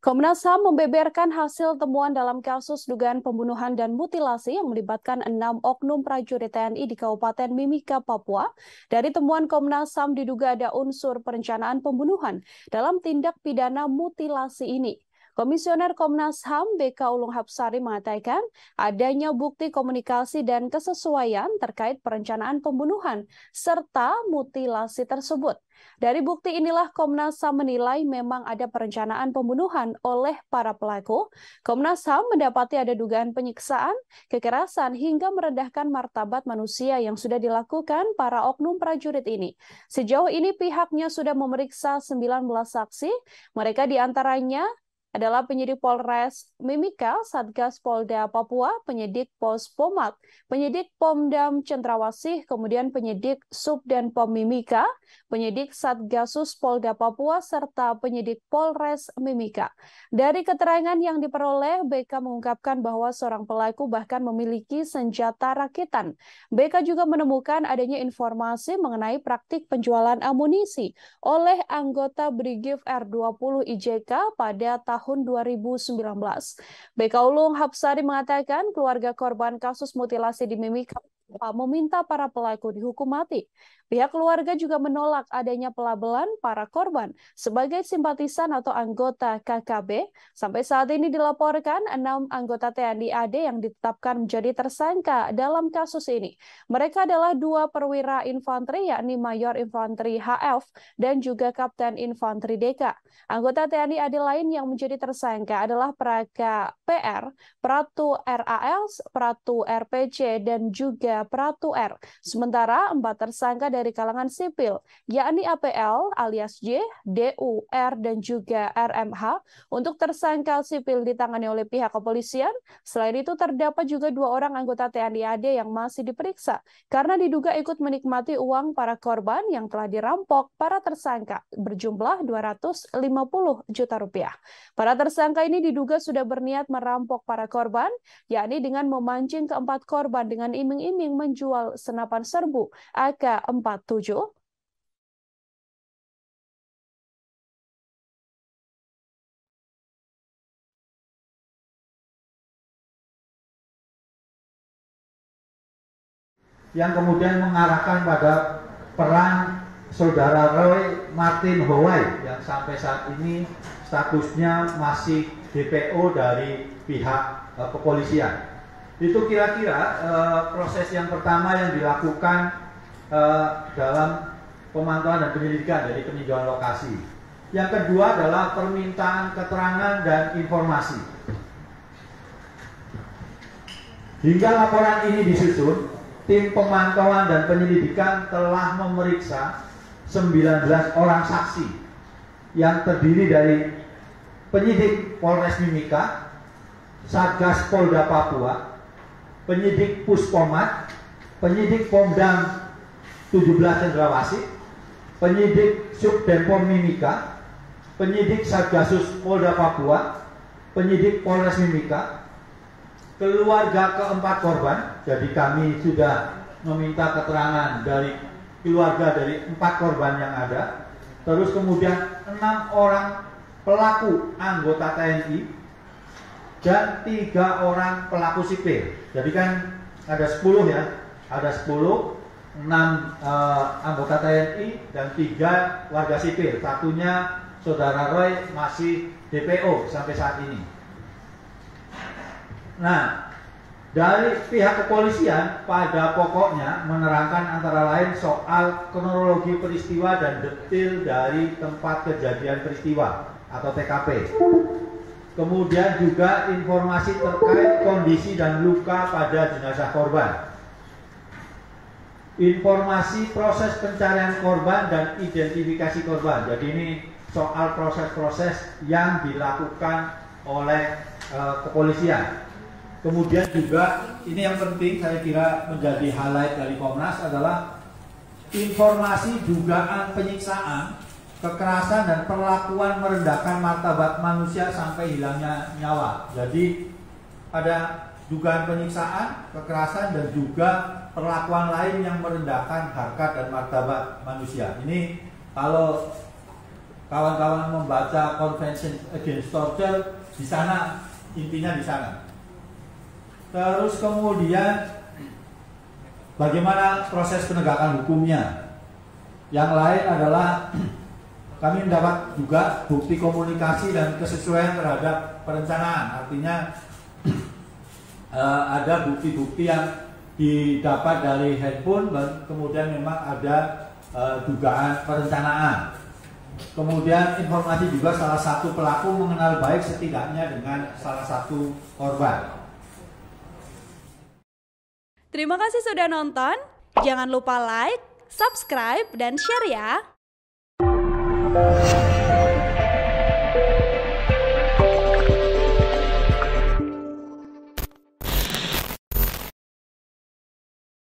Komnas HAM membeberkan hasil temuan dalam kasus dugaan pembunuhan dan mutilasi yang melibatkan 6 oknum prajurit TNI di Kabupaten Mimika, Papua. Dari temuan Komnas HAM diduga ada unsur perencanaan pembunuhan dalam tindak pidana mutilasi ini. Komisioner Komnas HAM BK Ulung Hapsari mengatakan adanya bukti komunikasi dan kesesuaian terkait perencanaan pembunuhan serta mutilasi tersebut. Dari bukti inilah Komnas HAM menilai memang ada perencanaan pembunuhan oleh para pelaku. Komnas HAM mendapati ada dugaan penyiksaan, kekerasan hingga merendahkan martabat manusia yang sudah dilakukan para oknum prajurit ini. Sejauh ini pihaknya sudah memeriksa 19 saksi, mereka diantaranya adalah penyidik Polres Mimika, Satgas Polda Papua, penyidik Pos Pomat, penyidik Pomdam Cendrawasih, kemudian penyidik Subden Pom Mimika, penyidik Satgasus Polda Papua, serta penyidik Polres Mimika. Dari keterangan yang diperoleh, BK mengungkapkan bahwa seorang pelaku bahkan memiliki senjata rakitan. BK juga menemukan adanya informasi mengenai praktik penjualan amunisi oleh anggota Brigif R20 IJK pada tahun 2019. BK Ulung Hapsari mengatakan keluarga korban kasus mutilasi di Mimika meminta para pelaku dihukum mati. Pihak keluarga juga menolak adanya pelabelan para korban sebagai simpatisan atau anggota KKB. Sampai saat ini dilaporkan 6 anggota TNI AD yang ditetapkan menjadi tersangka dalam kasus ini. Mereka adalah 2 perwira infanteri yakni Mayor Infanteri HF dan juga Kapten Infanteri DK. Anggota TNI AD lain yang menjadi tersangka adalah Praka PR, Pratu RAS, Pratu RPC, dan juga Pratu R. Sementara 4 tersangka dari kalangan sipil, yakni APL alias J, DU, R, dan juga RMH. Untuk tersangka sipil ditangani oleh pihak kepolisian. Selain itu terdapat juga 2 orang anggota TNI AD yang masih diperiksa karena diduga ikut menikmati uang para korban yang telah dirampok para tersangka berjumlah 250 juta rupiah. Para tersangka ini diduga sudah berniat merampok para korban, yakni dengan memancing keempat korban dengan iming-iming menjual senapan serbu AK-47. Yang kemudian mengarahkan pada peran Saudara Roy Martin Howai yang sampai saat ini statusnya masih DPO dari pihak kepolisian. Itu kira-kira proses yang pertama yang dilakukan dalam pemantauan dan penyelidikan dari peninjauan lokasi. Yang kedua adalah permintaan keterangan dan informasi. Hingga laporan ini disusun, tim pemantauan dan penyelidikan telah memeriksa 19 orang saksi yang terdiri dari penyidik Polres Mimika, Satgas Polda Papua, penyidik Puspomat, penyidik Pomdam 17 Cendrawasih, penyidik Subdenpom Mimika, penyidik Satgasus Polda Papua, penyidik Polres Mimika, keluarga keempat korban. Jadi kami sudah meminta keterangan dari keluarga dari 4 korban yang ada. Terus kemudian 6 orang pelaku anggota TNI dan 3 orang pelaku sipil. Jadi kan ada 10 ya, ada 10, 6 anggota TNI dan 3 warga sipil. Satunya Saudara Roy masih DPO sampai saat ini. Nah, dari pihak kepolisian pada pokoknya menerangkan antara lain soal kronologi peristiwa dan detail dari tempat kejadian peristiwa atau TKP. Kemudian juga informasi terkait kondisi dan luka pada jenazah korban. Informasi proses pencarian korban dan identifikasi korban. Jadi ini soal proses-proses yang dilakukan oleh kepolisian. Kemudian juga ini yang penting saya kira menjadi highlight dari Komnas adalah informasi dugaan penyiksaan, kekerasan dan perlakuan merendahkan martabat manusia sampai hilangnya nyawa. Jadi ada dugaan penyiksaan, kekerasan dan juga perlakuan lain yang merendahkan harkat dan martabat manusia. Ini kalau kawan-kawan membaca Convention Against Torture di sana, intinya di sana. Terus kemudian bagaimana proses penegakan hukumnya? Yang lain adalah kami mendapat juga bukti komunikasi dan kesesuaian terhadap perencanaan. Artinya ada bukti-bukti yang didapat dari handphone dan kemudian memang ada dugaan perencanaan. Kemudian informasi juga salah satu pelaku mengenal baik setidaknya dengan salah satu korban. Terima kasih sudah nonton. Jangan lupa like, subscribe, dan share ya.